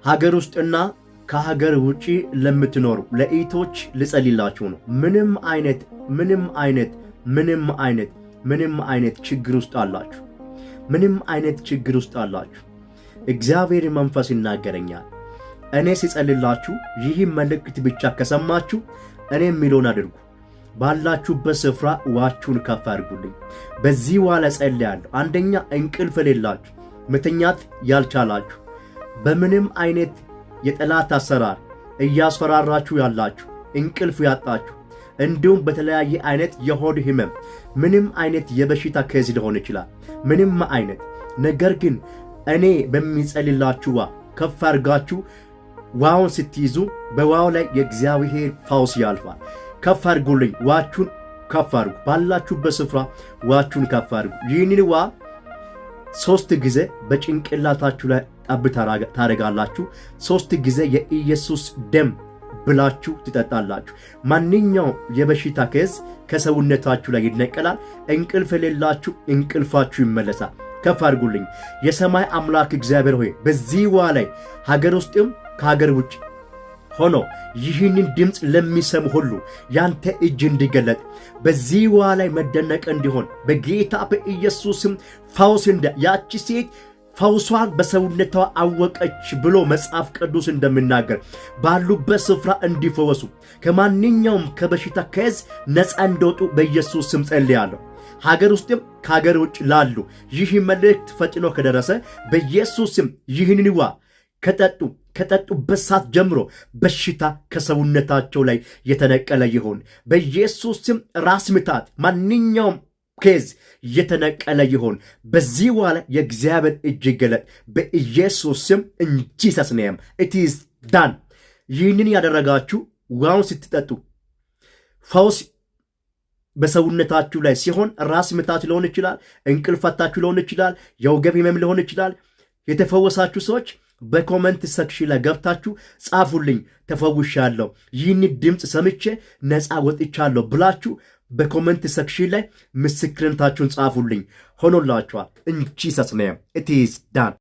ሀገር ውስጥና ከሀገር ውጪ ለምትኖሩ ለኢቶች ልጸልላችሁ ነው። ምንም አይነት ችግር ውስጥ አላችሁ፣ እግዚአብሔር መንፈስ ይናገረኛል። እኔ ሲጸልላችሁ ይህ መልእክት ብቻ ከሰማችሁ እኔ የሚለውን አድርጉ። ባላችሁበት ስፍራ ዋችሁን ከፍ አድርጉልኝ። በዚህ ዋለ ጸልያለሁ። አንደኛ እንቅልፍ የሌላችሁ መተኛት ያልቻላችሁ በምንም አይነት የጠላት አሰራር እያስፈራራችሁ ያላችሁ እንቅልፍ ያጣችሁ እንዲሁም በተለያየ አይነት የሆድ ህመም ምንም አይነት የበሽታ ከዝ ሊሆን ይችላል። ምንም አይነት ነገር ግን እኔ በሚጸልላችሁ ከፍ አድርጋችሁ ዋውን ስትይዙ በዋው ላይ የእግዚአብሔር ፈውስ ያልፋል። ከፍ አድርጉልኝ። ዋችሁን ከፍ አድርጉ። ባላችሁበት ስፍራ ዋችሁን ከፍ አድርጉ። ይህንን 3 ጊዜ በጭንቅላታችሁ ላይ ጠብ ታረጋላችሁ። 3 ጊዜ የኢየሱስ ደም ብላችሁ ትጠጣላችሁ። ማንኛውም የበሽታ ከዝ ከሰውነታችሁ ላይ ይነቀላል። እንቅልፍ የሌላችሁ እንቅልፋችሁ ይመለሳል። ከፍ አድርጉልኝ። የሰማይ አምላክ እግዚአብሔር ሆይ በዚህ ላይ ሀገር ውስጥም ከሀገር ውጭ ሆኖ ይህንን ድምፅ ለሚሰሙ ሁሉ ያንተ እጅ እንዲገለጥ በዚህ ላይ መደነቅ እንዲሆን በጌታ በኢየሱስም ፈውስ ያቺ ሴት ፈውሷን በሰውነቷ አወቀች ብሎ መጽሐፍ ቅዱስ እንደሚናገር ባሉበት ስፍራ እንዲፈወሱ ከማንኛውም ከበሽታ ከዝ ነፃ እንደወጡ በኢየሱስ ስም ጸልያለሁ። ሀገር ውስጥም ከሀገር ውጭ ላሉ ይህ መልእክት ፈጥኖ ከደረሰ በኢየሱስ ስም ይህንን ከጠጡበት ሰዓት ጀምሮ በሽታ ከሰውነታቸው ላይ የተነቀለ ይሁን። በኢየሱስ ስም ራስ ምታት፣ ማንኛውም ኬዝ የተነቀለ ይሁን። በዚህ ላይ የእግዚአብሔር እጅ ይገለጥ በኢየሱስ ስም። in Jesus name it is done። ይህንን ያደረጋችሁ ውሃውን ስትጠጡ ፈውስ በሰውነታችሁ ላይ ሲሆን ራስ ምታት ሊሆን ይችላል፣ እንቅልፋታችሁ ሊሆን ይችላል፣ የወገብ ህመም ሊሆን ይችላል። የተፈወሳችሁ ሰዎች በኮሜንት ሰክሽን ላይ ገብታችሁ ጻፉልኝ። ተፈውሻለሁ፣ ይህን ድምፅ ሰምቼ ነፃ ወጥቻለሁ ብላችሁ በኮሜንት ሰክሽን ላይ ምስክርነታችሁን ጻፉልኝ። ሆኖላችኋል። in Jesus name it is done።